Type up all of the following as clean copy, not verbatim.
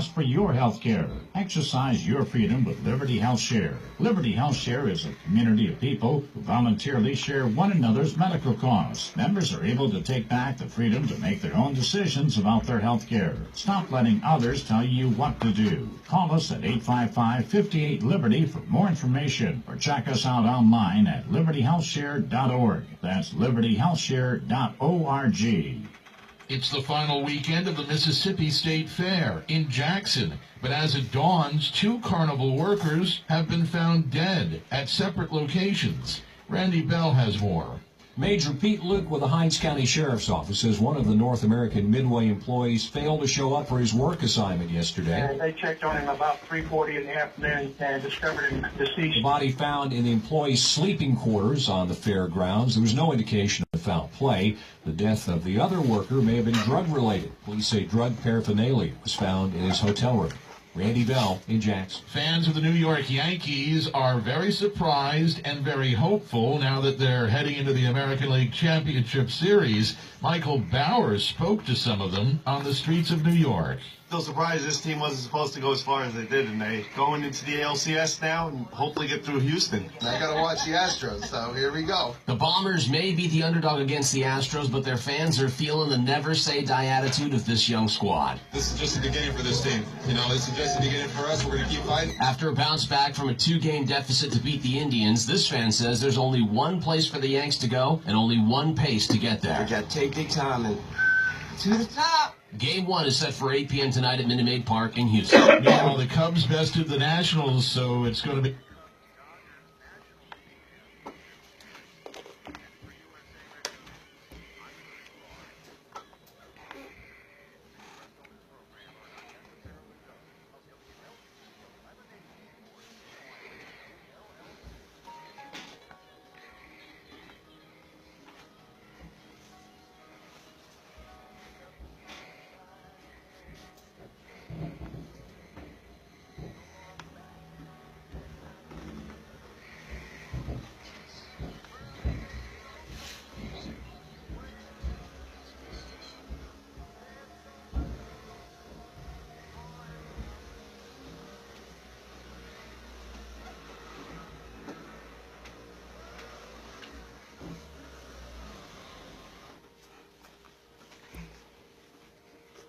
for your health care. Exercise your freedom with Liberty Health Share. Liberty Health Share is a community of people who voluntarily share one another's medical costs. Members are able to take back the freedom to make their own decisions about their health care. Stop letting others tell you what to do. Call us at 855-58-LIBERTY for more information or check us out online at libertyhealthshare.org. That's libertyhealthshare.org. It's the final weekend of the Mississippi State Fair in Jackson. But as it dawns, 2 carnival workers have been found dead at separate locations. Randy Bell has more. Major Pete Luke with the Hinds County Sheriff's Office says one of the North American Midway employees failed to show up for his work assignment yesterday. They checked on him about 3:40 in the afternoon and discovered him deceased. The body found in the employee's sleeping quarters on the fairgrounds. There was no indication of foul play. The death of the other worker may have been drug-related. Police say drug paraphernalia was found in his hotel room. Randy Bell in Jackson. Fans of the New York Yankees are very surprised and very hopeful now that they're heading into the American League Championship Series. Michael Bauer spoke to some of them on the streets of New York. Still surprised this team wasn't supposed to go as far as they did, and they going into the ALCS now and hopefully get through Houston. I gotta watch the Astros, so here we go. The Bombers may be the underdog against the Astros, but their fans are feeling the never-say-die attitude of this young squad. This is just the beginning for this team. This is just the beginning for us. We're gonna keep fighting. After a bounce back from a 2-game deficit to beat the Indians, this fan says there's only one place for the Yanks to go and only one pace to get there. We gotta take their time and to the top. Game 1 is set for 8 p.m. tonight at Minute Maid Park in Houston. Meanwhile, the Cubs bested the Nationals, so it's going to be...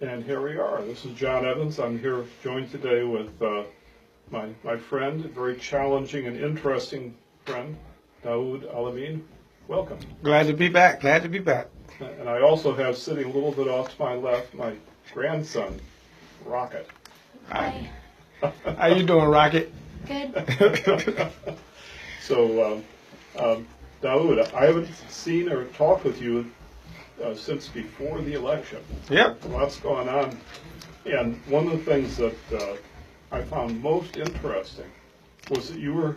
And here we are. This is John Evans. I'm here joined today with my friend, very challenging and interesting friend, Daoud Alamin. Welcome. Glad to be back. Glad to be back. And I also have sitting a little bit off to my left, my grandson, Rocket. Hi. How you doing, Rocket? Good. So, Daoud, I haven't seen or talked with you since before the election. Yep. Lots going on. And one of the things that I found most interesting was that you were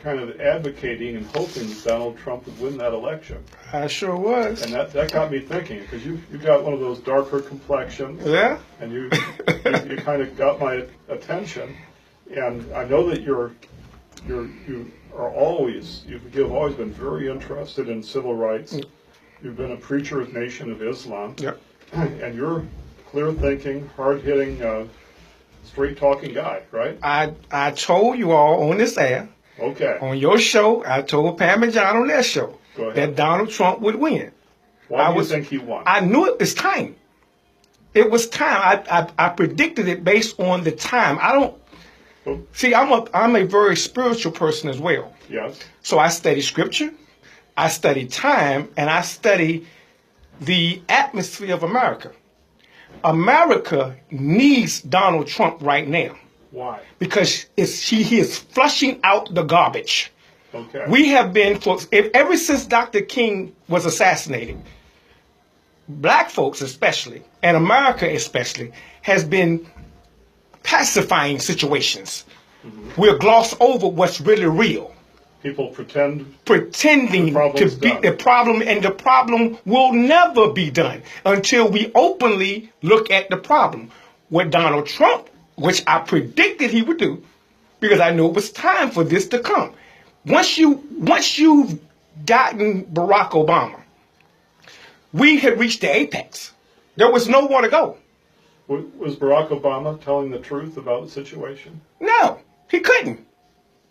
kind of advocating and hoping that Donald Trump would win that election. I sure was. And that got me thinking, because you got one of those darker complexions. Yeah. And you kind of got my attention. And I know that you've always been very interested in civil rights. You've been a preacher of Nation of Islam. Yep. And you're a clear-thinking, hard-hitting, straight-talking guy, right? I told you all on this air, Okay. on your show, I told Pam and John on their show, Go ahead. that Donald Trump would win. Why do you think he won? I knew it was time. It was time. I predicted it based on the time. I don't... See, I'm a very spiritual person as well. Yes. So I study scripture, I study time, and I study the atmosphere of America. America needs Donald Trump right now. Why? Because he is flushing out the garbage. Okay. We have been, ever since Dr. King was assassinated, black folks especially, and America especially, has been pacifying situations. Mm-hmm. We'll gloss over what's really real. People pretending to beat the problem, and the problem will never be done until we openly look at the problem. With Donald Trump, which I predicted he would do, because I knew it was time for this to come. Once you've gotten Barack Obama, we had reached the apex. There was nowhere to go. Was Barack Obama telling the truth about the situation? No, he couldn't.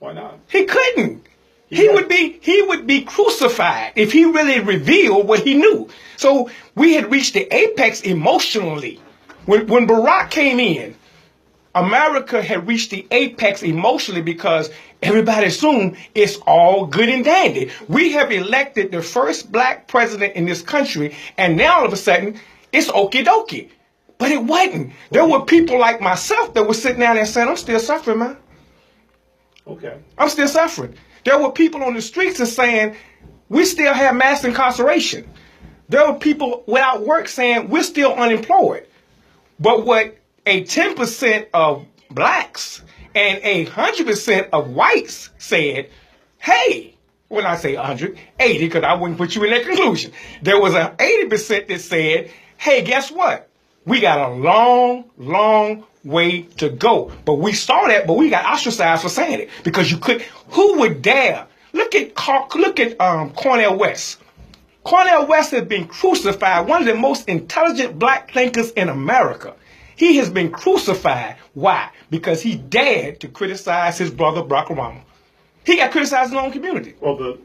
Why not? He couldn't. He would be crucified if he really revealed what he knew. So we had reached the apex emotionally. When Barack came in, America had reached the apex emotionally because everybody assumed it's all good and dandy. We have elected the first black president in this country, and now all of a sudden it's okie dokie. But it wasn't. There were people like myself that were sitting down there saying, I'm still suffering, man. Okay. I'm still suffering. There were people on the streets that saying, we still have mass incarceration. There were people without work saying, we're still unemployed. But what a 10% of blacks and 100% of whites said, hey, when I say 100, 80, because I wouldn't put you in that conclusion. There was an 80% that said, hey, guess what? We got a long, long way to go. But we saw that, but we got ostracized for saying it because you could. Who would dare? Look at Cornel West. Cornel West has been crucified. One of the most intelligent black thinkers in America. He has been crucified. Why? Because he dared to criticize his brother Barack Obama. He got criticized in his own community. Well,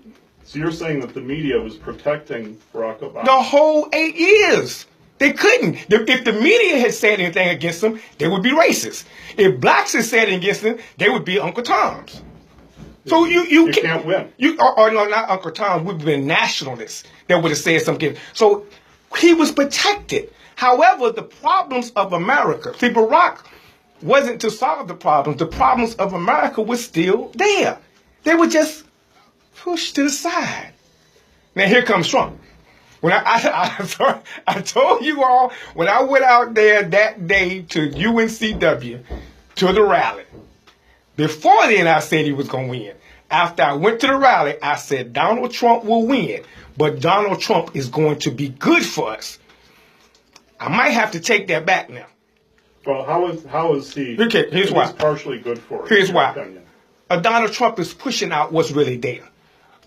so you're saying that the media was protecting Barack Obama? The whole 8 years. They couldn't. If the media had said anything against them, they would be racist. If blacks had said against them, they would be Uncle Toms. So you can't win. Or no, not Uncle Tom. We've been nationalists that would have said something. So he was protected. However, the problems of America. See, Barack wasn't to solve the problems. The problems of America were still there. They were just pushed to the side. Now here comes Trump. When I told you all, when I went out there that day to UNCW, to the rally, before then I said he was going to win. After I went to the rally, I said Donald Trump will win, but Donald Trump is going to be good for us. I might have to take that back now. Well, how is he? Okay, here's why. He's partially good for us. Here's why. Donald Trump is pushing out what's really there.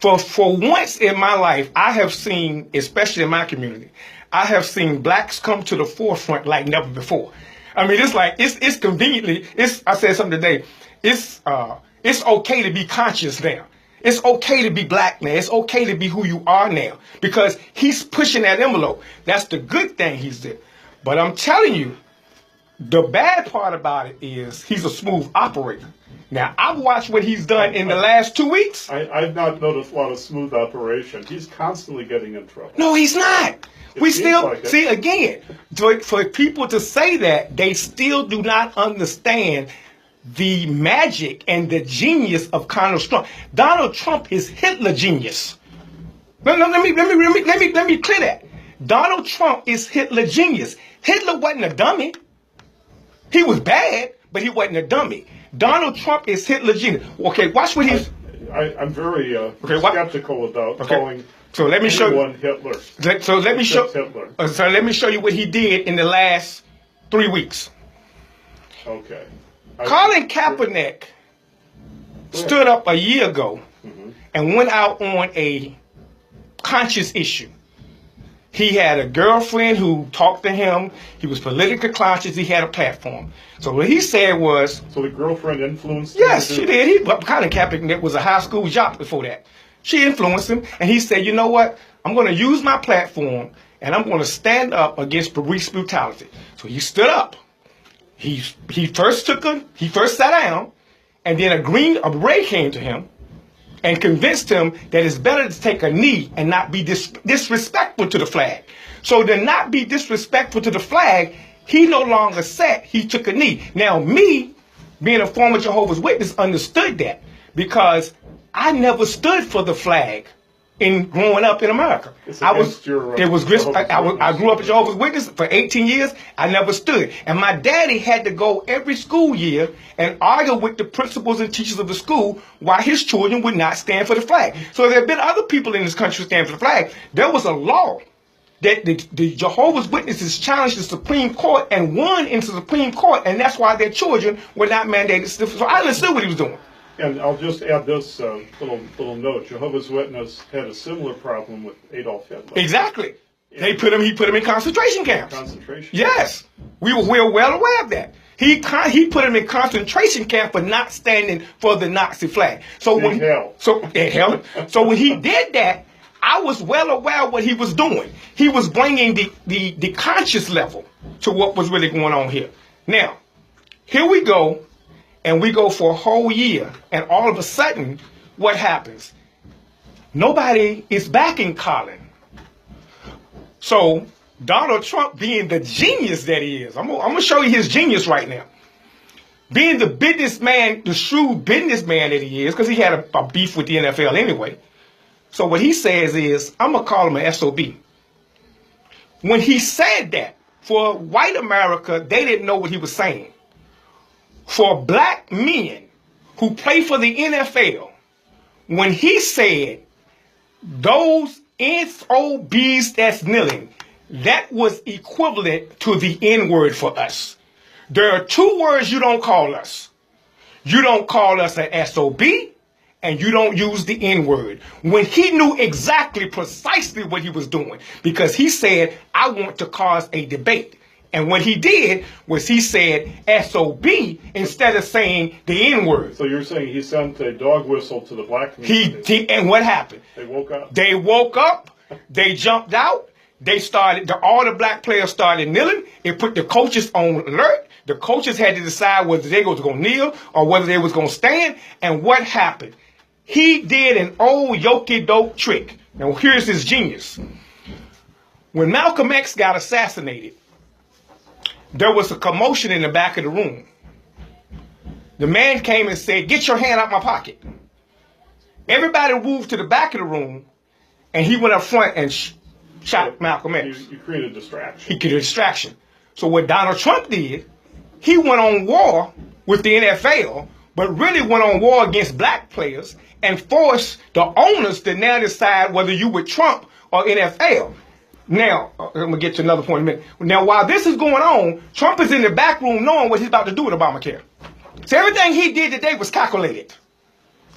For once in my life, I have seen, especially in my community, I have seen blacks come to the forefront like never before. I mean, it's like, it's conveniently, I said something today, it's okay to be conscious now. It's okay to be black now. It's okay to be who you are now because he's pushing that envelope. That's the good thing he's doing. But I'm telling you, the bad part about it is he's a smooth operator. Now, I've watched what he's done in the last 2 weeks. I've not noticed a lot of smooth operation. He's constantly getting in trouble. No, he's not. We still, like see, again, for people to say that, they still do not understand the magic and the genius of Donald Trump. Donald Trump is Hitler genius. Let me clear that. Donald Trump is Hitler genius. Hitler wasn't a dummy. He was bad, but he wasn't a dummy. Donald Trump is Hitler genius. Okay, watch what he's. I'm very skeptical about calling anyone Hitler. So let me show. So let me show you what he did in the last 3 weeks. Okay. Colin Kaepernick stood up a year ago and went out on a conscious issue. He had a girlfriend who talked to him. He was politically conscious. He had a platform. So what he said was... So the girlfriend influenced him? Yes, she did. Colin Kaepernick was a high school jock before that. She influenced him. And he said, you know what? I'm going to use my platform and I'm going to stand up against police brutality. So he stood up. He first sat down, and then a beret came to him and convinced him that it's better to take a knee and not be disrespectful to the flag. So to not be disrespectful to the flag, he no longer sat, he took a knee. Now me, being a former Jehovah's Witness, understood that because I never stood for the flag in growing up in America. I grew up a Jehovah's Witness for 18 years. I never stood. And my daddy had to go every school year and argue with the principals and teachers of the school why his children would not stand for the flag. So there have been other people in this country who stand for the flag. There was a law that the Jehovah's Witnesses challenged the Supreme Court and won into the Supreme Court, and that's why their children were not mandated. So I understood what he was doing. And I'll just add this little note. Jehovah's Witness had a similar problem with Adolf Hitler. Exactly. He put him in concentration camps. Concentration. Yes, we're well aware of that. He put him in concentration camp for not standing for the Nazi flag. So when he did that, I was well aware of what he was doing. He was bringing the conscious level to what was really going on here. Now, here we go, and we go for a whole year, and all of a sudden, what happens? Nobody is backing Colin. So Donald Trump, being the genius that he is, I'm gonna show you his genius right now. Being the businessman, the shrewd businessman that he is, because he had a beef with the NFL anyway. So what he says is, I'm gonna call him an SOB. When he said that, for white America, they didn't know what he was saying. For black men who play for the NFL, when he said those SOBs that's kneeling, that was equivalent to the N-word for us. There are two words you don't call us. You don't call us an SOB, and you don't use the N-word. When he knew exactly, precisely what he was doing, because he said, I want to cause a debate. And what he did was he said SOB instead of saying the N-word. So you're saying he sent a dog whistle to the black community. And what happened? They woke up. They woke up. They jumped out. They started, all the black players started kneeling. It put the coaches on alert. The coaches had to decide whether they was going to kneel or whether they was going to stand. And what happened? He did an old yoke-doke trick. Now here's his genius. When Malcolm X got assassinated, there was a commotion in the back of the room. The man came and said, get your hand out my pocket. Everybody moved to the back of the room, and he went up front and shot Malcolm X. You created a distraction. He created a distraction. So what Donald Trump did, he went on war with the NFL, but really went on war against black players and forced the owners to now decide whether you with Trump or NFL. Now, I'm going to get to another point in a minute. Now, while this is going on, Trump is in the back room knowing what he's about to do with Obamacare. So everything he did today was calculated.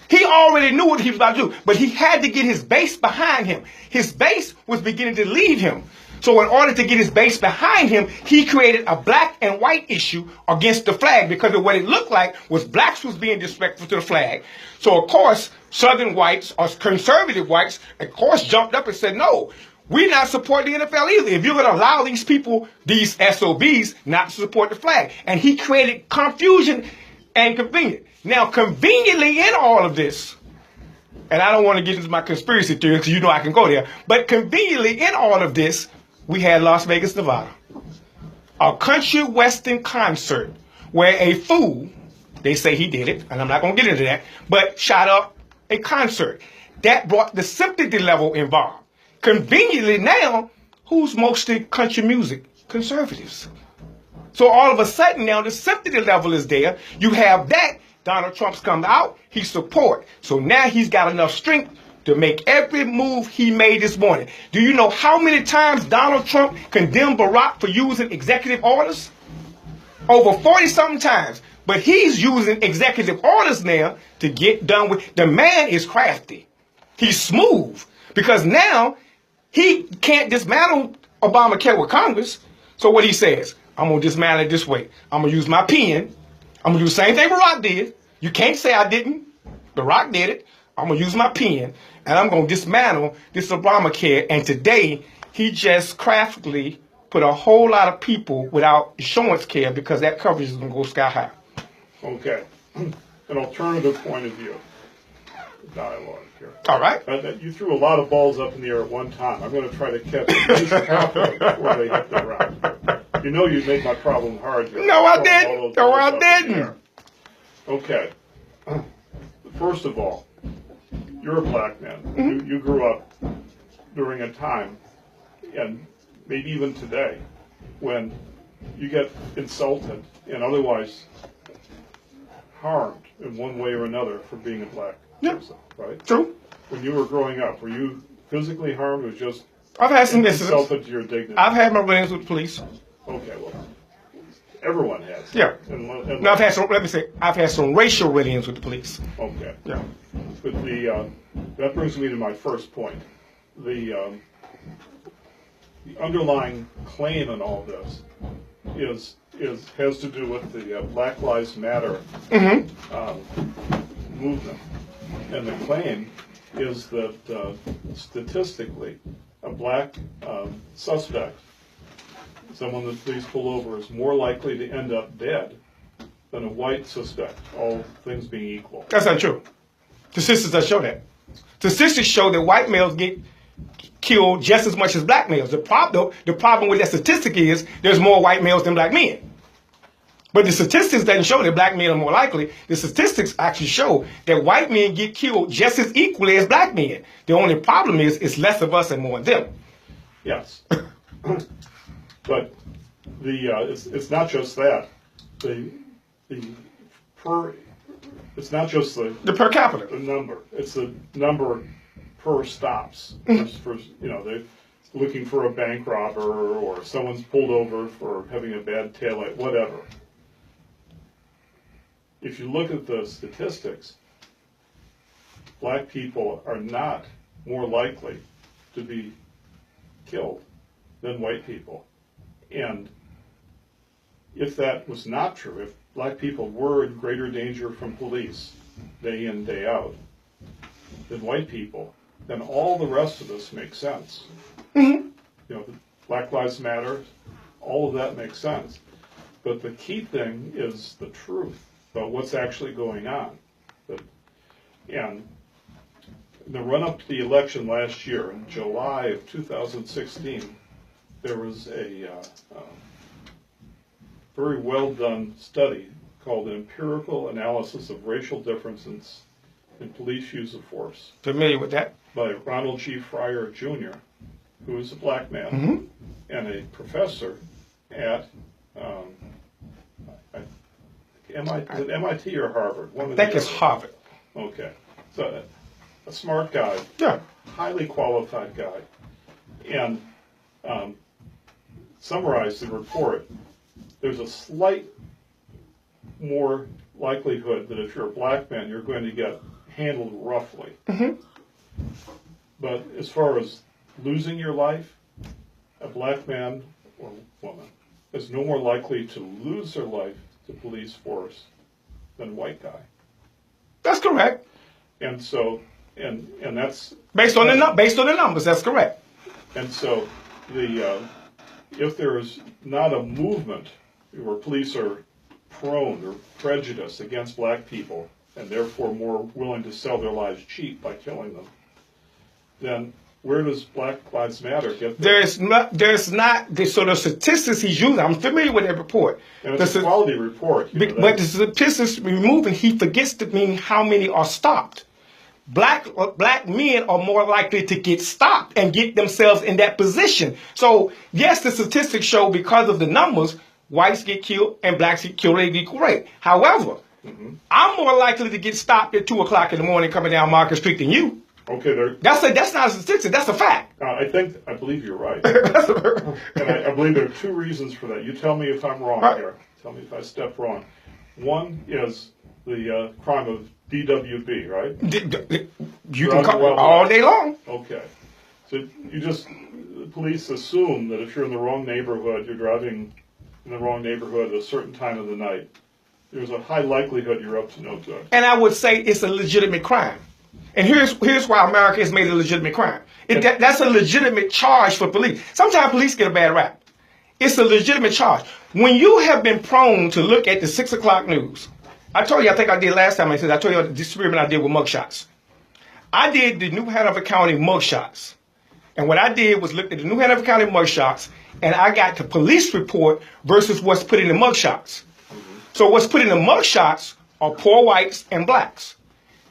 He already knew what he was about to do, but he had to get his base behind him. His base was beginning to leave him. So in order to get his base behind him, he created a black and white issue against the flag, because of what it looked like was blacks was being disrespectful to the flag. So, of course, Southern whites or conservative whites, of course, jumped up and said, no, we're not supporting the NFL either. If you're going to allow these people, these SOBs, not to support the flag. And he created confusion and convenience. Now, conveniently in all of this, and I don't want to get into my conspiracy theory because you know I can go there, but conveniently in all of this, we had Las Vegas, Nevada, a country western concert where a fool, they say he did it, and I'm not going to get into that, but shot up a concert. That brought the sympathy level involved. Conveniently now, who's mostly country music? Conservatives. So all of a sudden now the sympathy level is there. You have that. Donald Trump's come out. He support. So now he's got enough strength to make every move he made this morning. Do you know how many times Donald Trump condemned Barack for using executive orders? Over 40-something times. But he's using executive orders now to get done with. The man is crafty. He's smooth. Because now he can't dismantle Obamacare with Congress. So what he says, I'm going to dismantle it this way. I'm going to use my pen. I'm going to do the same thing Barack did. You can't say I didn't. Barack did it. I'm going to use my pen, and I'm going to dismantle this Obamacare. And today, he just craftily put a whole lot of people without insurance care because that coverage is going to go sky high. Okay. An alternative point of view. Dialogue here. All right. You threw a lot of balls up in the air at one time. I'm going to try to catch at least half of them before they hit the ground. You know you made my problem hard. No, I didn't. No, I didn't. Okay. First of all, you're a black man. Mm-hmm. You grew up during a time, and maybe even today, when you get insulted and otherwise harmed in one way or another for being a black person, right? True. When you were growing up, were you physically harmed or just I've had some insulted to your dignity? I've had my run-ins with the police. Okay, well, everyone has. Yeah. And no, I've had some racial run-ins with the police. Okay. Yeah. But that brings me to my first point. The the underlying claim in all this has to do with the Black Lives Matter movement, and the claim is that statistically, a black suspect, someone that police pull over, is more likely to end up dead than a white suspect, all things being equal. That's not true. Statistics that show that. Statistics show that white males get killed just as much as black males. The problem with that statistic is there's more white males than black men. But the statistics doesn't show that black men are more likely. The statistics actually show that white men get killed just as equally as black men. The only problem is it's less of us and more of them. Yes. But it's not just that. It's not just the per capita. The number. It's the number per stops. For they're looking for a bank robber, or someone's pulled over for having a bad taillight, whatever. If you look at the statistics, black people are not more likely to be killed than white people. And if that was not true, if black people were in greater danger from police day in, day out than white people, then all the rest of this makes sense. Black Lives Matter, all of that makes sense. But the key thing is the truth about what's actually going on. And in the run-up to the election last year, in July of 2016, there was a very well-done study called an empirical analysis of racial differences in police use of force. Familiar with that? By Ronald G. Fryer, Jr., who is a black man and a professor at MIT or Harvard? I think it's Harvard. Okay. So a smart guy, highly qualified guy, and summarized the report. There's a slight more likelihood that if you're a black man, you're going to get handled roughly. But as far as losing your life, a black man or woman is no more likely to lose their life to police force than a white guy. That's correct. And so, and that's based on the numbers. That's correct. And so, if there is not a movement where police are prone or prejudiced against black people and therefore more willing to sell their lives cheap by killing them, then where does Black Lives Matter get there? There's not the sort of statistics he's using. I'm familiar with that report. And it's a quality report. But the statistics removing, he forgets to mean how many are stopped. Black men are more likely to get stopped and get themselves in that position. So yes, the statistics show because of the numbers, whites get killed and blacks get killed at equal rate. However, I'm more likely to get stopped at 2 o'clock in the morning coming down Market Street than you. Okay, that's not a statistic. That's a fact. I believe you're right, and I believe there are two reasons for that. You tell me if I'm wrong here. Tell me if I step wrong. One is the crime of DWB, right? You can come all day long. Okay, so the police assume that if you're in the wrong neighborhood, you're driving in the wrong neighborhood at a certain time of the night, there's a high likelihood you're up to no good. And I would say it's a legitimate crime. And here's why America has made it a legitimate crime. That's a legitimate charge for police. Sometimes police get a bad rap. It's a legitimate charge. When you have been prone to look at the 6 o'clock news, I told you, I think I did last time, I told you the experiment I did with mugshots. I did the New Hanover County mugshots. And what I did was look at the New Hanover County mugshots, and I got the police report versus what's put in the mugshots. So what's put in the mugshots are poor whites and blacks.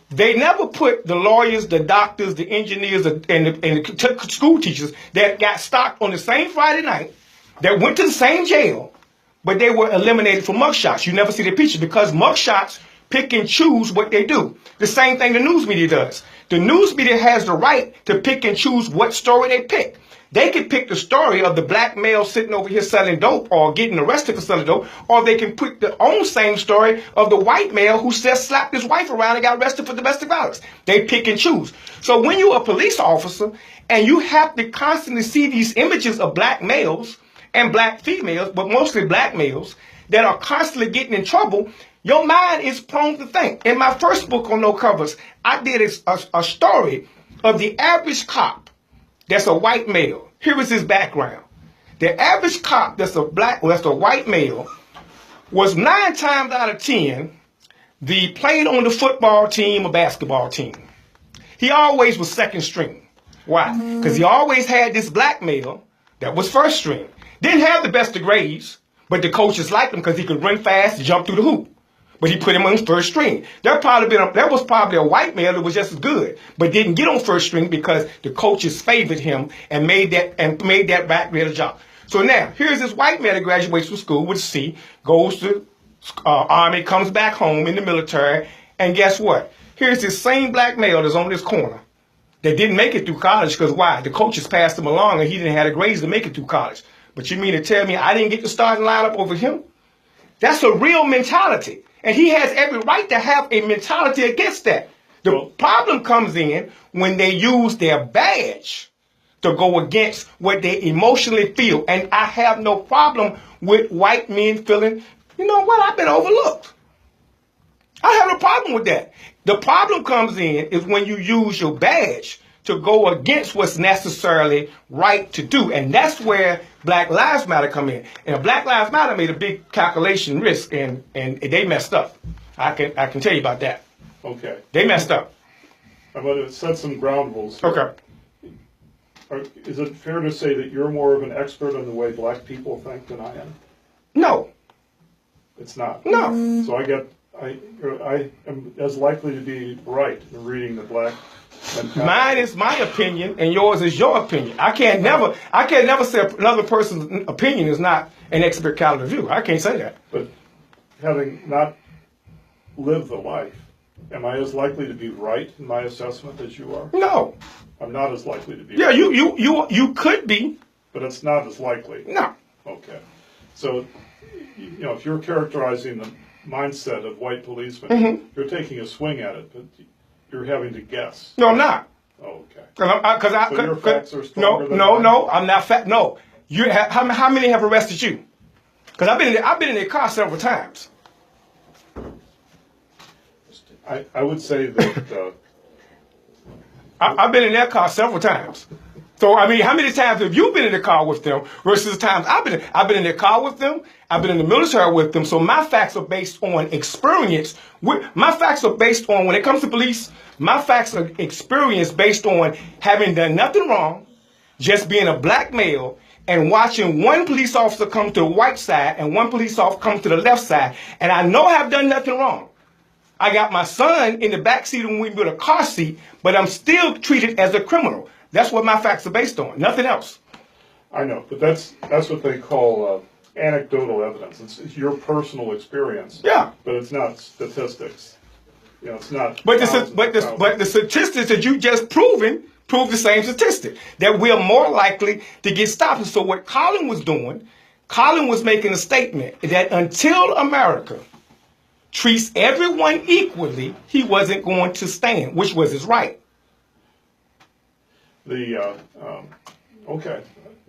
They never put the lawyers, the doctors, the engineers, and the school teachers that got stopped on the same Friday night, that went to the same jail, but they were eliminated from mugshots. You never see their pictures because mugshots pick and choose what they do. The same thing the news media does. The news media has the right to pick and choose what story they pick. They could pick the story of the black male sitting over here selling dope or getting arrested for selling dope, or they can pick the own same story of the white male who just slapped his wife around and got arrested for domestic violence. They pick and choose. So when you're a police officer and you have to constantly see these images of black males and black females, but mostly black males, that are constantly getting in trouble, your mind is prone to think. In my first book on No Covers, I did a story of the average cop that's a white male. Here is his background. The average cop that's a white male was 9 times out of 10 played on the football team or basketball team. He always was second string. Why? Because he always had this black male that was first string. Didn't have the best of grades, but the coaches liked him because he could run fast and jump through the hoop. But he put him on first string. That was probably a white male that was just as good, but didn't get on first string because the coaches favored him and made that black male a job. So now, here's this white man that graduates from school with a C, goes to Army, comes back home in the military, and guess what? Here's this same black male that's on this corner that didn't make it through college because why? The coaches passed him along and he didn't have the grades to make it through college. But you mean to tell me I didn't get the starting lineup over him? That's a real mentality. And he has every right to have a mentality against that. The problem comes in when they use their badge to go against what they emotionally feel. And I have no problem with white men feeling, you know what, I've been overlooked. I have no problem with that. The problem comes in is when you use your badge to go against what's necessarily right to do. And that's where Black Lives Matter come in. And Black Lives Matter made a big calculation risk and they messed up. I can tell you about that. Okay. They messed up. I'm going to set some ground rules here. Okay. Is it fair to say that you're more of an expert on the way black people think than I am? No. It's not? No. So I am as likely to be right in reading the black mentality. Mine is my opinion and yours is your opinion. I can't never say another person's opinion is not an expert caliber view. I can't say that. But having not lived the life, am I as likely to be right in my assessment as you are? No. I'm not as likely to be right. Yeah, you could be. But it's not as likely. No. Okay. So, if you're characterizing the mindset of white policemen, you're taking a swing at it, but you're having to guess. No, I'm not. Oh, okay. So your facts are stronger than mine? No, I'm not fat. No. How many have arrested you? Because I've been in their car several times. I would say that I've been in their car several times. So I mean, how many times have you been in the car with them versus the times I've been in their car with them? I've been in the military with them. So my facts are based on experience. My facts are based on, when it comes to police, my facts are experience based on having done nothing wrong, just being a black male and watching one police officer come to the white side and one police officer come to the left side. And I know I've done nothing wrong. I got my son in the back seat with a car seat, but I'm still treated as a criminal. That's what my facts are based on, nothing else. I know, but that's what they call anecdotal evidence. It's your personal experience. Yeah. But it's not statistics. It's not. But the statistics that you just prove the same statistic, that we're more likely to get stopped. So what Colin was doing, Colin was making a statement that until America treats everyone equally, he wasn't going to stand, which was his right. Okay,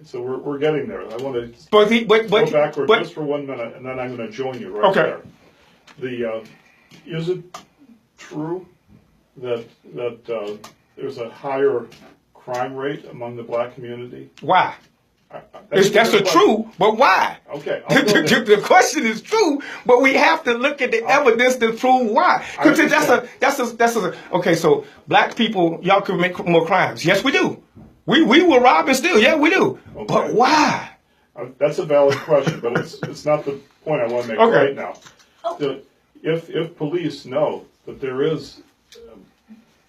so we're getting there. I want to go backward just for 1 minute, and then I'm going to join you right there. Is it true that there's a higher crime rate among the black community? Why? That's true, but why? Okay. The question is true, but we have to look at the evidence to prove why. Because okay, so black people, y'all can make more crimes. Yes, we do. We will rob and steal. Yeah, we do. Okay. But why? That's a valid question, but it's not the point I want to make right now. If police know that there is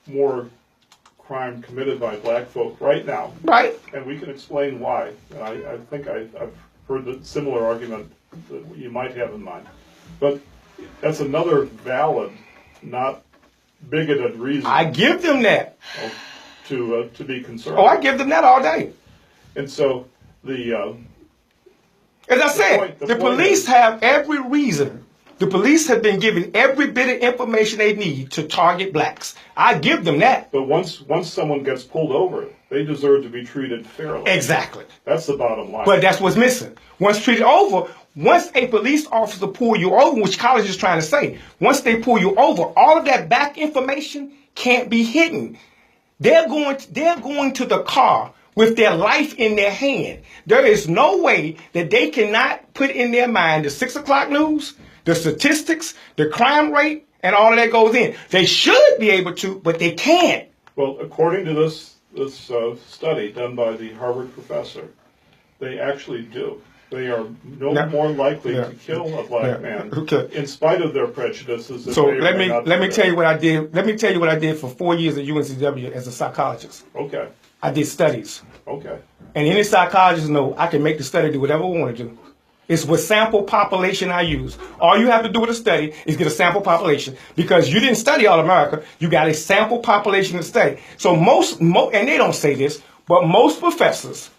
more crime committed by black folk right now, right, and we can explain why. And I think I've heard the similar argument that you might have in mind, but that's another valid, not bigoted reason. I give them that to be concerned. Oh, I give them that all day. And so as I said, the police have every reason. The police have been given every bit of information they need to target blacks. I give them that. But once someone gets pulled over, they deserve to be treated fairly. Exactly. That's the bottom line. But that's what's missing. Once treated over, once a police officer pull you over, which college is trying to say, once they pull you over, all of that back information can't be hidden. They're going to the car with their life in their hand. There is no way that they cannot put in their mind the 6 o'clock news, the statistics, the crime rate, and all of that goes in. They should be able to, but they can't. Well, according to this study done by the Harvard professor, they actually do. They are more likely to kill a black man in spite of their prejudices. So let me tell you what I did. Let me tell you what I did for 4 years at UNCW as a psychologist. Okay. I did studies. Okay. And any psychologist know I can make the study do whatever I want to do. It's what sample population I use. All you have to do with a study is get a sample population, because you didn't study all America. You got a sample population to study. So most, and they don't say this, but most professors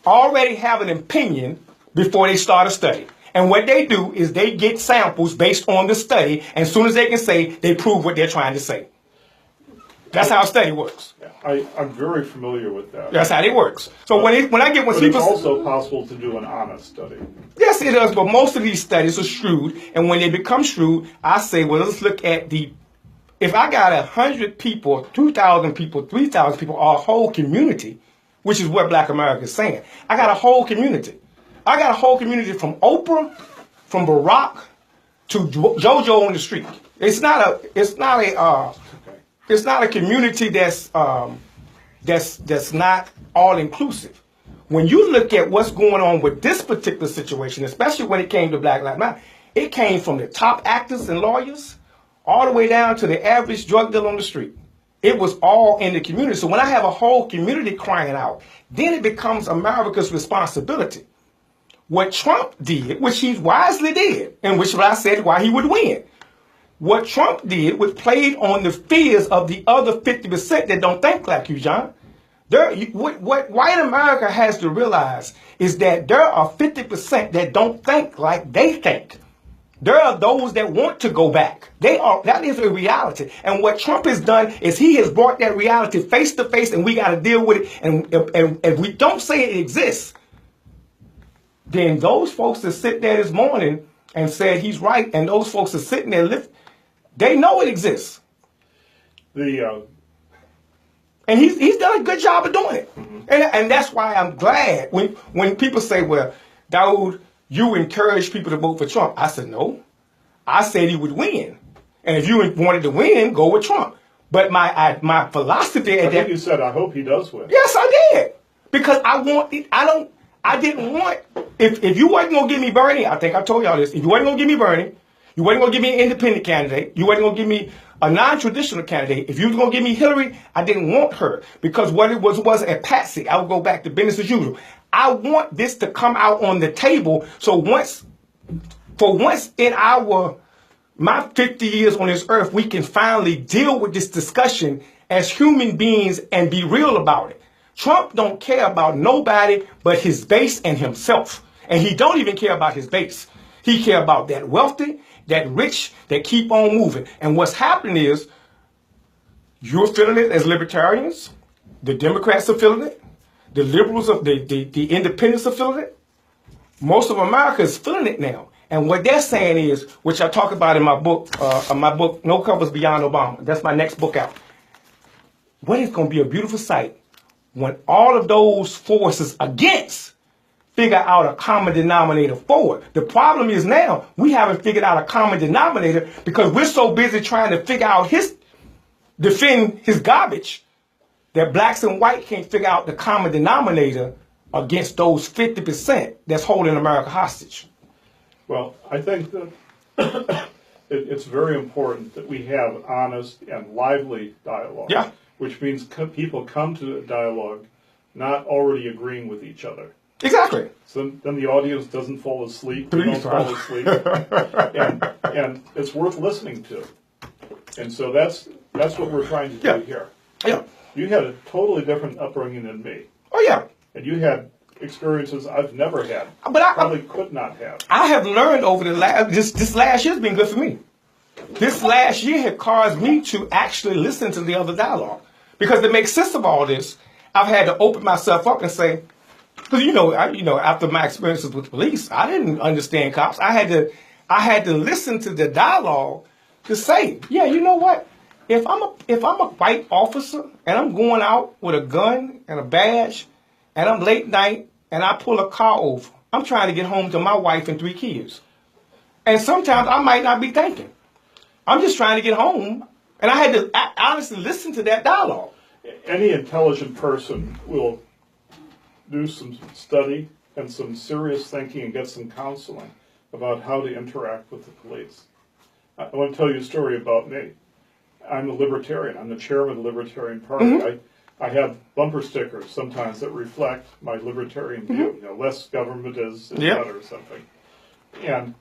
already have an opinion before they start a study. And what they do is they get samples based on the study, and as soon as they can say, they prove what they're trying to say. That's how a study works. I'm very familiar with that. That's how it works. So when people, it's also possible to do an honest study. Yes, it is. But most of these studies are shrewd, and when they become shrewd, I say, well, let's look at if I got 100 people, 2,000 people, 3,000 people, or a whole community, which is what Black America is saying. I got a whole community. I got a whole community from Oprah, from Barack, to JoJo on the street. It's not a community that's not all inclusive. When you look at what's going on with this particular situation, especially when it came to Black Lives Matter, it came from the top actors and lawyers all the way down to the average drug dealer on the street. It was all in the community. So when I have a whole community crying out, then it becomes America's responsibility. What Trump did, which he wisely did, and which I said why he would win. What Trump did was played on the fears of the other 50% that don't think like you, John. What white America has to realize is that there are 50% that don't think like they think. There are those that want to go back. That is a reality. And what Trump has done is he has brought that reality face to face, and we got to deal with it. And if we don't say it exists, then those folks that sit there this morning and said he's right, and those folks that sitting there they know it exists. And he's done a good job of doing it. Mm-hmm. And that's why I'm glad when people say, well, Daoud, you encourage people to vote for Trump. I said, no. I said he would win. And if you wanted to win, go with Trump. But my philosophy at that... you said, I hope he does win. Yes, I did. Because I didn't want... If you wasn't going to give me Bernie, I think I told y'all this. If you wasn't going to give me Bernie, you wasn't going to give me an independent candidate, you wasn't going to give me a non-traditional candidate. If you was going to give me Hillary, I didn't want her. Because what it was a patsy. I would go back to business as usual. I want this to come out on the table. So once in my 50 years on this earth, we can finally deal with this discussion as human beings and be real about it. Trump don't care about nobody but his base and himself. And he don't even care about his base. He care about that wealthy, that rich, that keep on moving. And what's happening is you're feeling it as libertarians. The Democrats are feeling it. The liberals, the independents are feeling it. Most of America is feeling it now. And what they're saying is, which I talk about in my book, No Covers Beyond Obama. That's my next book out. What is going to be a beautiful sight when all of those forces against figure out a common denominator forward. The problem is now we haven't figured out a common denominator because we're so busy trying to figure out defend his garbage that blacks and white can't figure out the common denominator against those 50% that's holding America hostage. Well, I think that it's very important that we have honest and lively dialogue. Yeah. Which means people come to a dialogue not already agreeing with each other. Exactly. So then the audience doesn't fall asleep. We don't fall asleep. and it's worth listening to. And so that's what we're trying to do here. Yeah. You had a totally different upbringing than me. Oh, yeah. And you had experiences I've never had. But I probably could not have. I have learned over the last, this last year has been good for me. This last year had caused me to actually listen to the other dialogue. Because to make sense of all this, I've had to open myself up and say, because after my experiences with police, I didn't understand cops. I had to listen to the dialogue to say, yeah, you know what? If I'm a white officer and I'm going out with a gun and a badge and I'm late night and I pull a car over, I'm trying to get home to my wife and 3 kids. And sometimes I might not be thinking. I'm just trying to get home. And I had to honestly listen to that dialogue. Any intelligent person will do some study and some serious thinking and get some counseling about how to interact with the police. I want to tell you a story about me. I'm a libertarian. I'm the chairman of the Libertarian Party. Mm-hmm. I have bumper stickers sometimes that reflect my libertarian view. Mm-hmm. Less government is better or something. And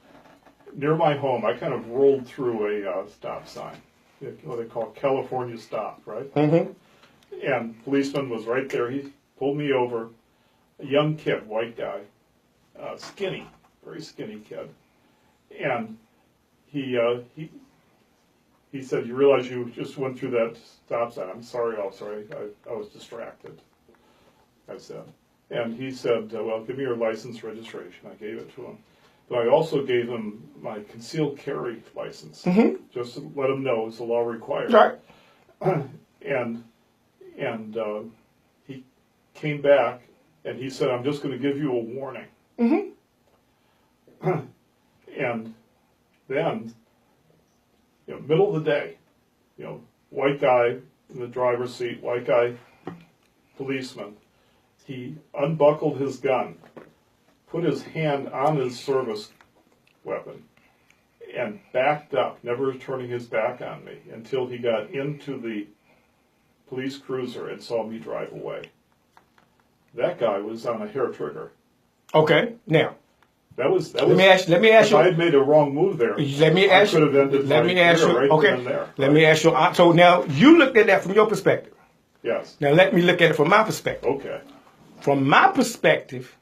near my home, I kind of rolled through a stop sign, what they call California stop, right? Mm-hmm. And policeman was right there. He pulled me over. A young kid, white guy, skinny, very skinny kid. And he said, "You realize you just went through that stop sign?" "I'm sorry, officer. I was distracted," I said. And he said, "Well, give me your license registration." I gave it to him. But I also gave him my concealed carry license, just to let him know it's the law required. Right. And he came back and he said, "I'm just going to give you a warning." Mm-hmm. And then, middle of the day, white guy in the driver's seat, white guy, policeman, he unbuckled his gun, put his hand on his service weapon, and backed up, never turning his back on me until he got into the police cruiser and saw me drive away. That guy was on a hair trigger. Okay, now. That was. Let me ask you. If I had made a wrong move there, let me ask you. Could have ended let me ask you. Right okay. then and there. Let me ask you. So now you looked at that from your perspective. Yes. Now let me look at it from my perspective. Okay. From my perspective,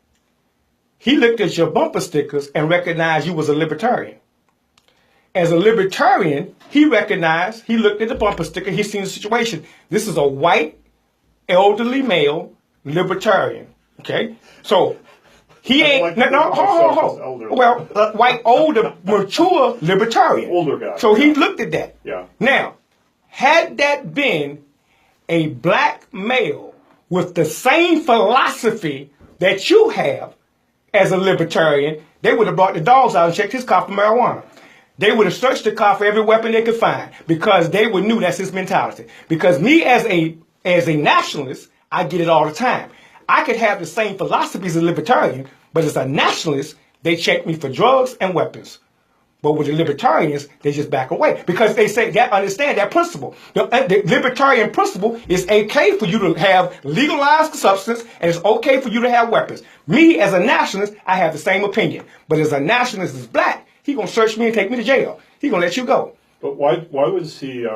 he looked at your bumper stickers and recognized you was a libertarian. As a libertarian, he looked at the bumper sticker, he seen the situation. This is a white, elderly male libertarian. Okay? So he ain't hold. Well, white, older, mature libertarian. Older guy. So he looked at that. Yeah. Now, had that been a black male with the same philosophy that you have as a libertarian, they would have brought the dogs out and checked his car for marijuana. They would have searched the car for every weapon they could find because they would knew that's his mentality. Because me as a nationalist, I get it all the time. I could have the same philosophy as a libertarian, but as a nationalist, they check me for drugs and weapons. But with the libertarians, they just back away because they say that understand that principle. The libertarian principle is okay for you to have legalized substance and it's okay for you to have weapons. Me as a nationalist, I have the same opinion. But as a nationalist is black, he gonna search me and take me to jail. He gonna let you go. But why was he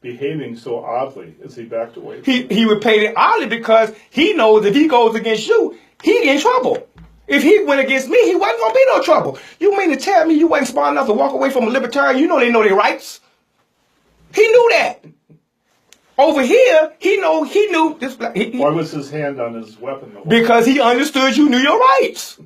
behaving so oddly as he backed away? He would pay it oddly because he knows if he goes against you, he in trouble. If he went against me, he wasn't going to be no trouble. You mean to tell me you wasn't smart enough to walk away from a libertarian? You know they know their rights. He knew that. Over here, he knew this. Why was his hand on his weapon? Because he understood you knew your rights.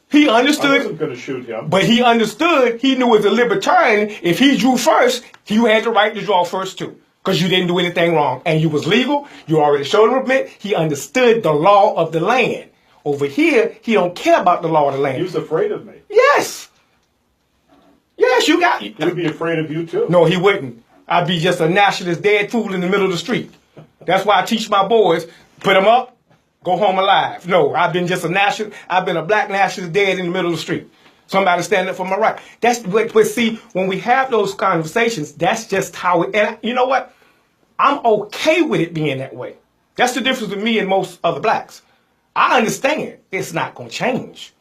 He understood. I wasn't going to shoot him. But he understood, he knew as a libertarian, if he drew first, you had the right to draw first too. Because you didn't do anything wrong. And you was legal. You already showed him a bit. He understood the law of the land. Over here, he don't care about the law of the land. He was afraid of me. Yes. Yes, you got... He'd be afraid of you, too. No, he wouldn't. I'd be just a nationalist dead fool in the middle of the street. That's why I teach my boys, put them up, go home alive. No, I've been just a nationalist. I've been a black nationalist dead in the middle of the street. Somebody standing up for my right. But see, when we have those conversations, that's just how it... And you know what? I'm okay with it being that way. That's the difference with me and most other blacks. I understand it's not going to change.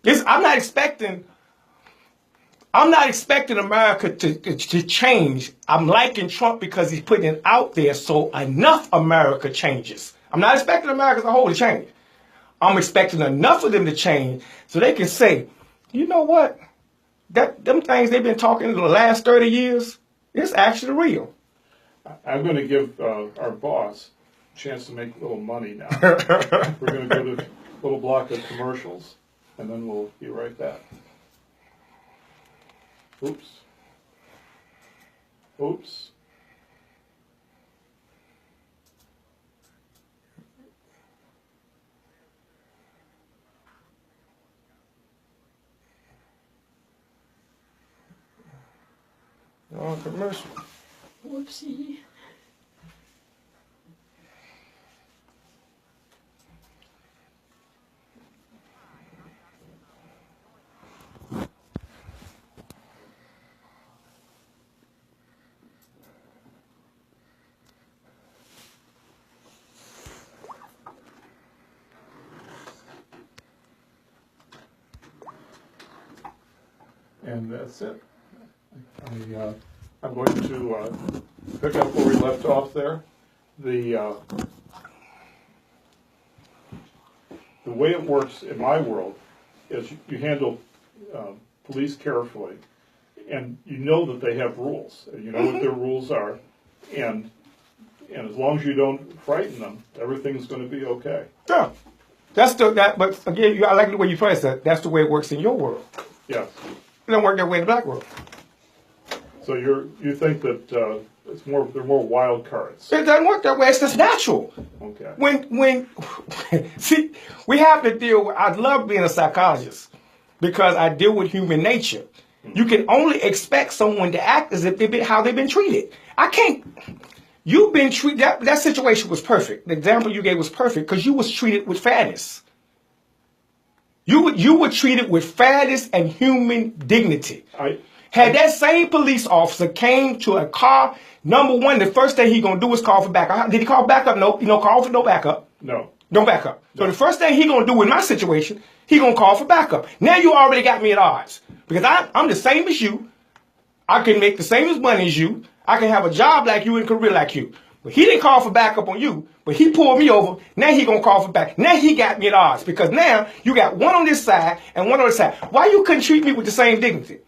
I'm not expecting America to change. I'm liking Trump because he's putting it out there so enough America changes. I'm not expecting America as a whole to change. I'm expecting enough of them to change so they can say, you know what? Them things they've been talking the last 30 years, it's actually real. I'm going to give our boss a chance to make a little money now. We're going to go to a little block of commercials, and then we'll be right back. Oops. Oops. Oh, commercial. Whoopsie. And that's it. I'm going to pick up where we left off there. The way it works in my world is you handle police carefully, and you know that they have rules. You know what their rules are, and as long as you don't frighten them, everything's going to be okay. Yeah, But again, I like the way you phrase that. That's the way it works in your world. Yes. It don't work that way in the black world. So you think that they're more wild cards? It doesn't work that way. It's just natural. Okay. When see, we have to deal with. I love being a psychologist because I deal with human nature. You can only expect someone to act as if how they've been treated. I can't. You've been treated. That situation was perfect. The example you gave was perfect because you was treated with fairness. You were treated with fairness and human dignity. Had that same police officer came to a car, number one, the first thing he gonna do is call for backup. Did he call backup? No. Call for no backup. No. Don't back up. So the first thing he gonna do in my situation, he gonna call for backup. Now you already got me at odds because I'm the same as you. I can make the same as money as you. I can have a job like you and a career like you. But he didn't call for backup on you, but he pulled me over. Now he gonna call for back. Now he got me at odds because now you got one on this side and one on this side. Why you couldn't treat me with the same dignity?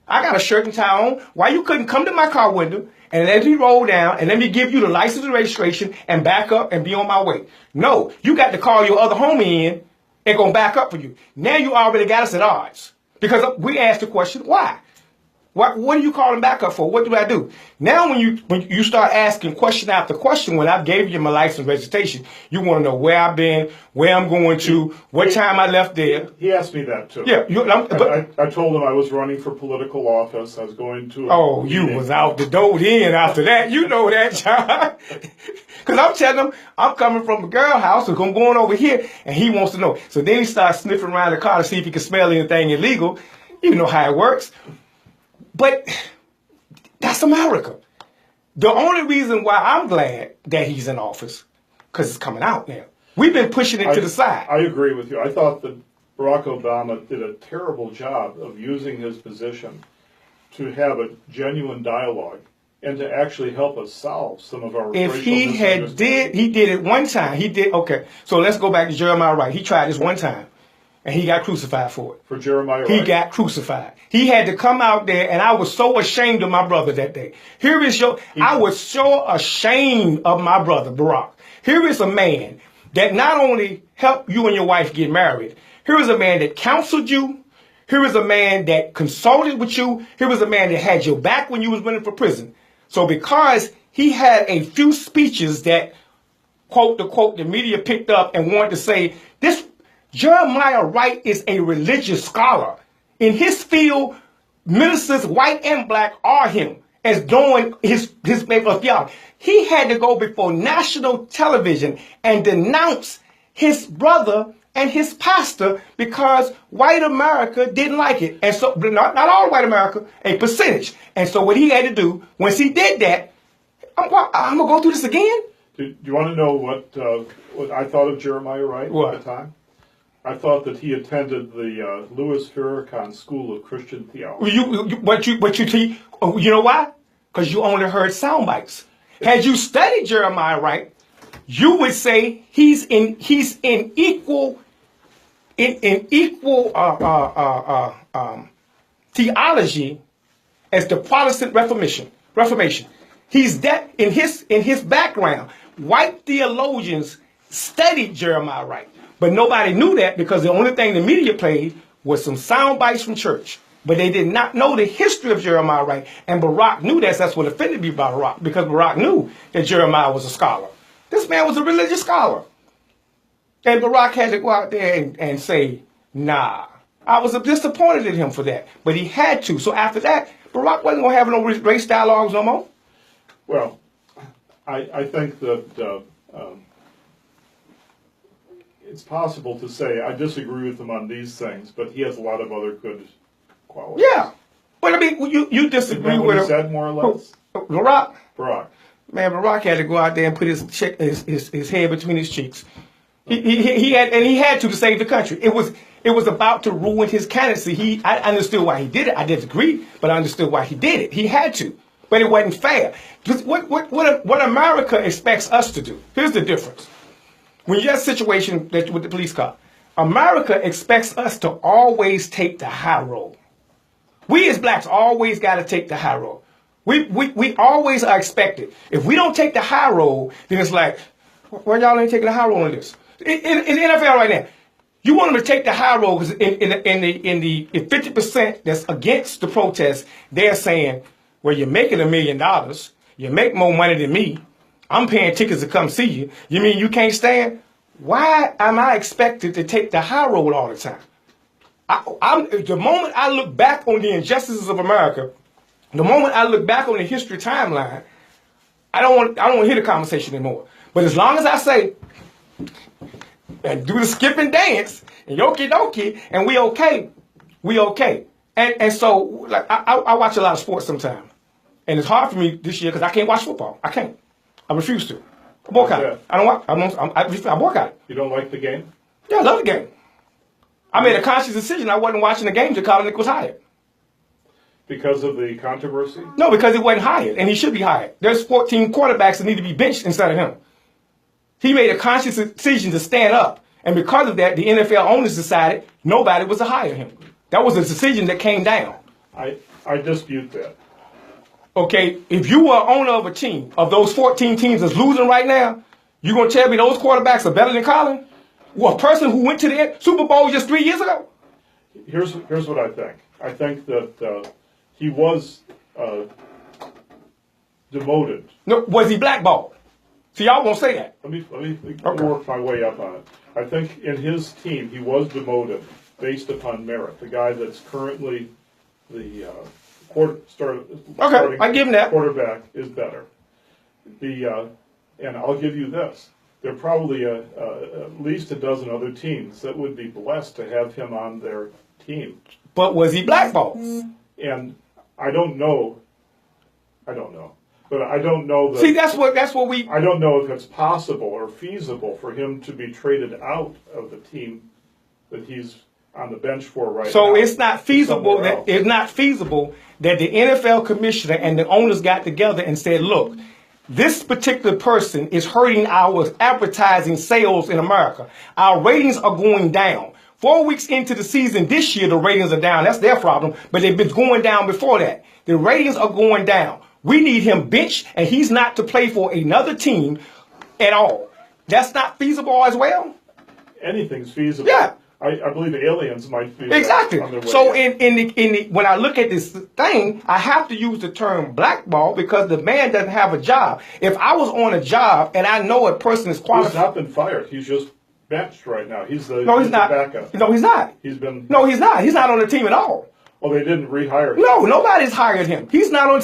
I got a shirt and tie on. Why you couldn't come to my car window and let me roll down and let me give you the license and registration and back up and be on my way? No, you got to call your other homie in and go back up for you. Now you already got us at odds because we asked the question, why? What are you calling back up for? What do I do? Now when you start asking question after question, when I gave you my license and registration, you want to know where I've been, where I'm going to, what time I left there. He asked me that too. Yeah, I told him I was running for political office. I was going to. You was out the door then after that. You know that, John. Because I'm telling him I'm coming from a girl house, so I'm going over here, and he wants to know. So then he starts sniffing around the car to see if he can smell anything illegal. You know how it works. But that's America. The only reason why I'm glad that he's in office, because it's coming out now. We've been pushing it to the side. I agree with you. I thought that Barack Obama did a terrible job of using his position to have a genuine dialogue and to actually help us solve some of our If he did it one time. Okay. So let's go back to Jeremiah Wright. He tried this one time. And he got crucified for it. For Jeremiah Wright? He got crucified. He had to come out there, and I was so ashamed of my brother that day. I was so ashamed of my brother, Barack. Here is a man that not only helped you and your wife get married, here is a man that counseled you. Here is a man that consulted with you. Here was a man that had your back when you was running for prison. So because he had a few speeches that, quote to quote, the media picked up and wanted to say, this Jeremiah Wright is a religious scholar. In his field, ministers, white and black, are him as doing his theology. He had to go before national television and denounce his brother and his pastor because white America didn't like it. And so, not all white America, a percentage. And so what he had to do, once he did that, I'm going to go through this again? Do you want to know what I thought of Jeremiah Wright at the time? I thought that he attended the Louis Farrakhan School of Christian Theology. You know why? Because you only heard sound bites. Had you studied Jeremiah Wright, you would say he's in equal in equal theology as the Protestant Reformation. He's that in his background. White theologians studied Jeremiah Wright, but nobody knew that because the only thing the media played was some sound bites from church. But they did not know the history of Jeremiah Wright, and Barack knew that. That's what offended me about Barack, because Barack knew that Jeremiah was a scholar. This man was a religious scholar. And Barack had to go out there and say, nah. I was disappointed in him for that, but he had to. So after that, Barack wasn't going to have no race dialogues no more. Well, I think that it's possible to say I disagree with him on these things, but he has a lot of other good qualities. Yeah. But I mean, you disagree with him. He said more or less? Barack? Barack. Man, Barack had to go out there and put his head between his cheeks. He had to save the country. It was about to ruin his candidacy. I understood why he did it. I disagree, but I understood why he did it. He had to, but it wasn't fair. What America expects us to do? Here's the difference. When you have a situation with the police car, America expects us to always take the high road. We as blacks always got to take the high road. We always are expected. If we don't take the high road, then it's like, well, y'all ain't taking the high road on this. In the NFL right now, you want them to take the high road because in the 50% that's against the protest, they're saying, well, you're making $1 million. You make more money than me. I'm paying tickets to come see you. You mean you can't stand? Why am I expected to take the high road all the time? The moment I look back on the injustices of America, the moment I look back on the history timeline, I don't want to hear the conversation anymore. But as long as I say, and do the skip and dance, and yoki dokie, and we okay. And so, like, I watch a lot of sports sometimes. And it's hard for me this year because I can't watch football. I can't. I refuse to. I boycott it. I don't watch. I boycott it. You don't like the game? Yeah, I love the game. I made a conscious decision. I wasn't watching the game until Kaepernick was hired. Because of the controversy? No, because he wasn't hired, and he should be hired. There's 14 quarterbacks that need to be benched instead of him. He made a conscious decision to stand up, and because of that, the NFL owners decided nobody was to hire him. That was a decision that came down. I dispute that. Okay, if you were owner of a team, of those 14 teams that's losing right now, you going to tell me those quarterbacks are better than Colin? Well, a person who went to the Super Bowl just 3 years ago? Here's what I think. I think that he was demoted. No, was he blackballed? See, y'all won't say that. Let me work my way up on it. I think in his team, he was demoted based upon merit. The guy that's currently the okay, I give him that. Quarterback is better. And I'll give you this. There are probably at least a dozen other teams that would be blessed to have him on their team. But was he blackballed? And I don't know. But I don't know that. See, that's what we. I don't know if it's possible or feasible for him to be traded out of the team that he's on the bench for right now. So it's not feasible that the NFL commissioner and the owners got together and said, look, this particular person is hurting our advertising sales in America. Our ratings are going down. 4 weeks into the season this year, the ratings are down. That's their problem, but they've been going down before that. The ratings are going down. We need him benched, and he's not to play for another team at all. That's not feasible as well? Anything's feasible. Yeah. I believe aliens might be exactly. On their way so when I look at this thing, I have to use the term blackball because the man doesn't have a job. If I was on a job and I know a person is qualified, he's not been fired. He's just benched right now. He's the backup. No, he's not. He's not. He's not on the team at all. Well, they didn't rehire him. No, nobody's hired him. He's not on.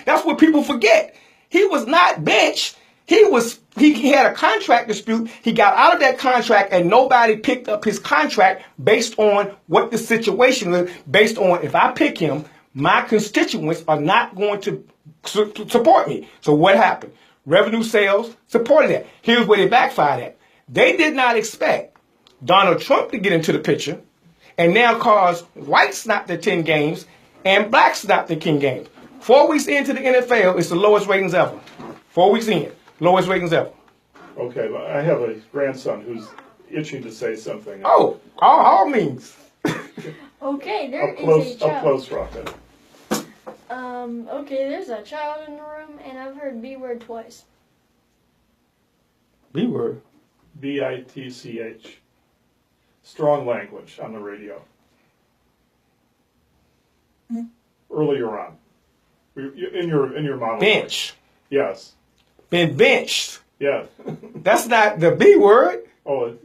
That's what people forget. He was not benched. He had a contract dispute. He got out of that contract and nobody picked up his contract based on what the situation was. Based on if I pick him, my constituents are not going to support me. So what happened? Revenue sales supported that. Here's where they backfired at. They did not expect Donald Trump to get into the picture and now cause whites not the 10 games and blacks not the 10 games. 4 weeks into the NFL, it's the lowest ratings ever. 4 weeks in. Lowest ratings ever. Okay, I have a grandson who's itching to say something. Oh, all means. Okay, there Up close, is a child. up close, Rocket. Okay, there's a child in the room, and I've heard B word twice. B word. bitch. Strong language on the radio. Earlier on, in your monologue. Bench. Yes. Been benched. Yes. That's not the B word. Oh.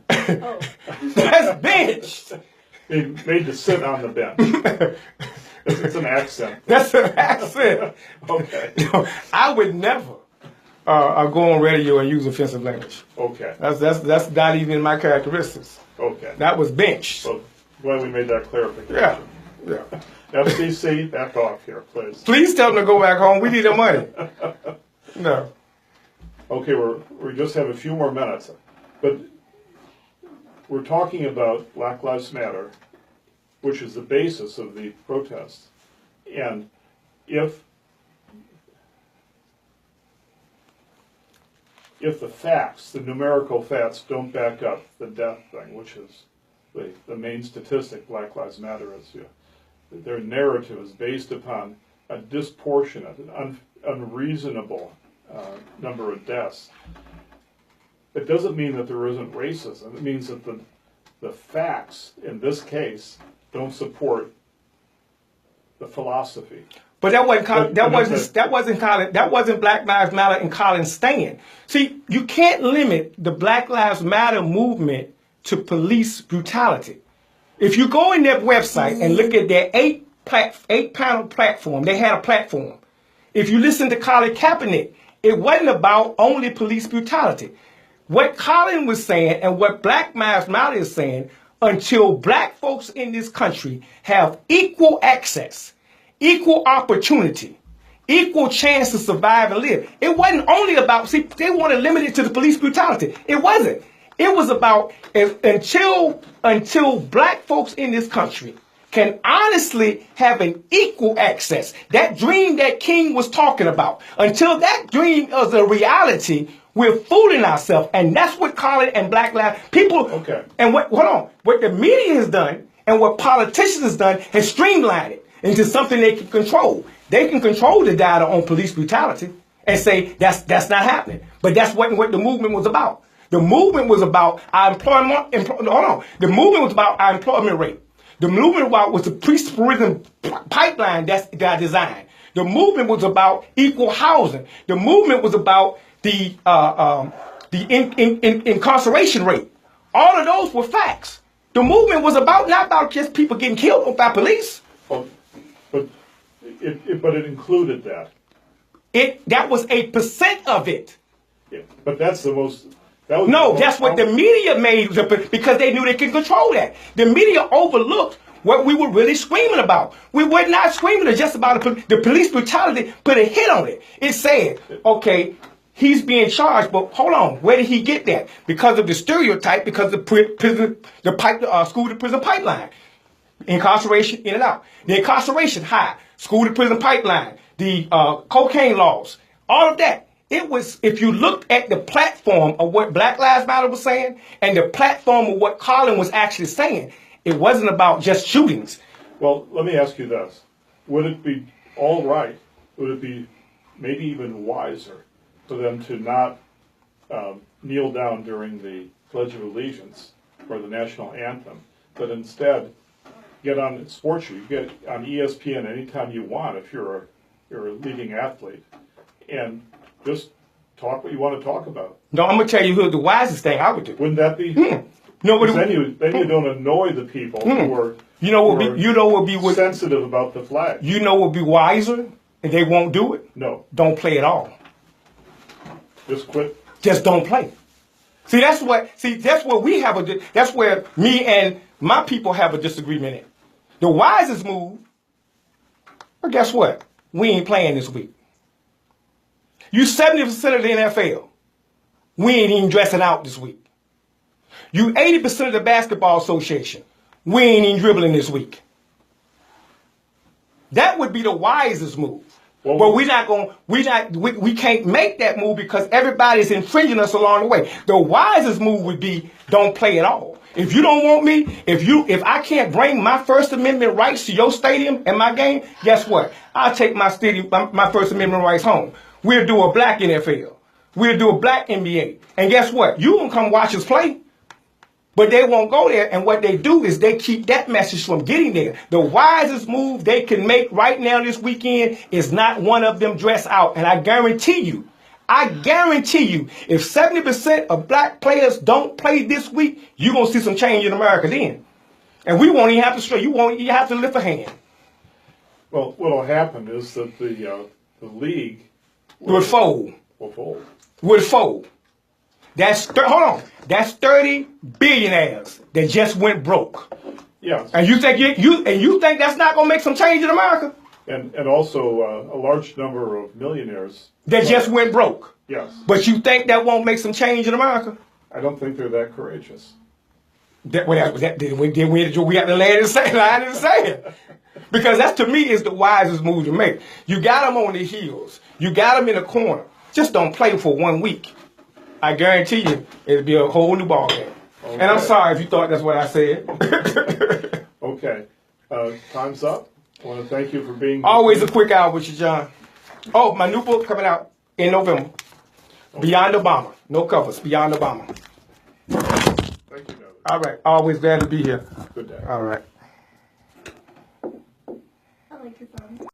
Oh. That's benched. Made to sit on the bench. It's an accent. That's an accent. Okay. I would never go on radio and use offensive language. Okay. That's not even my characteristics. Okay. That was benched. So glad we made that clarification. Yeah. Yeah. FCC, back off here, please. Please tell them to go back home. We need the money. No. Okay, we just have a few more minutes, but we're talking about Black Lives Matter, which is the basis of the protests. And if the facts, the numerical facts, don't back up the death thing, which is the main statistic Black Lives Matter is, their narrative is based upon a disproportionate, an unreasonable number of deaths. It doesn't mean that there isn't racism. It means that the facts in this case don't support the philosophy. But that wasn't Black Lives Matter and Colin's stand. See, you can't limit the Black Lives Matter movement to police brutality. If you go in their website and look at their eight-panel platform, they had a platform. If you listen to Colin Kaepernick, it wasn't about only police brutality. What Colin was saying and what Black Lives Matter is saying, until black folks in this country have equal access, equal opportunity, equal chance to survive and live. It wasn't only about, see, they want to limit it to the police brutality. It wasn't. It was about until black folks in this country can honestly have an equal access, that dream that King was talking about, until that dream is a reality, we're fooling ourselves. And that's what Colin and Black Lives people. Okay. And what the media has done and what politicians has done has streamlined it into something they can control. They can control the data on police brutality and say that's not happening. But that's what the movement was about. The movement was about our employment. The movement was about our employment rate. The movement was the prison pipeline that I designed. The movement was about equal housing. The movement was about the incarceration rate. All of those were facts. The movement was not about just people getting killed by police. Oh, but it included that. That was 8% of it. Yeah, but that's the most. That's what the media made because they knew they could control that. The media overlooked what we were really screaming about. We were not screaming just about the police brutality, put a hit on it. It said, okay, he's being charged, but hold on, where did he get that? Because of the stereotype, because of the school to prison pipeline. Incarceration in and out. The incarceration high, school to prison pipeline, the cocaine laws, all of that. It was, if you looked at the platform of what Black Lives Matter was saying and the platform of what Colin was actually saying, it wasn't about just shootings. Well, let me ask you this. Would it be all right, would it be maybe even wiser for them to not kneel down during the Pledge of Allegiance or the national anthem, but instead get on sports you get on ESPN anytime you want if you're a leading athlete, and just talk what you want to talk about? No, I'm gonna tell you who the wisest thing I would do. Wouldn't that be? No, but then you don't annoy the people who are sensitive about the flag. You know what would be wiser, and they won't do it. No, don't play at all. Just quit. Just don't play. That's where we have that's where me and my people have a disagreement in. The wisest move, well, guess what? We ain't playing this week. You 70% of the NFL. We ain't even dressing out this week. You 80% of the Basketball Association. We ain't even dribbling this week. That would be the wisest move. Well, But we can't make that move because everybody's infringing us along the way. The wisest move would be don't play at all. If you don't want me, if I can't bring my First Amendment rights to your stadium and my game, guess what? I'll take my First Amendment rights home. We'll do a black NFL. We'll do a black NBA. And guess what? You won't come watch us play. But they won't go there, and what they do is they keep that message from getting there. The wisest move they can make right now this weekend is not one of them dress out. And I guarantee you, if 70% of black players don't play this week, you're going to see some change in America then. And we won't even have to stray. You won't even have to lift a hand. Well, what will happen is that the league would fold. Will fold. Would fold. That's 30 billionaires that just went broke. Yes. And you think that's not gonna make some change in America? And also a large number of millionaires that just went broke. Yes. But you think that won't make some change in America? I don't think they're that courageous. We got to land in the sand. Because that to me is the wisest move to make. You got them on the heels. You got them in a corner. Just don't play for 1 week. I guarantee you, it'll be a whole new ball game. Okay. And I'm sorry if you thought that's what I said. Okay. Time's up. I want to thank you for being here. Always a quick hour with you, John. Oh, my new book coming out in November. Okay. Beyond Obama. No covers. Beyond Obama. Thank you, David. All right. Always glad to be here. Good day. All right.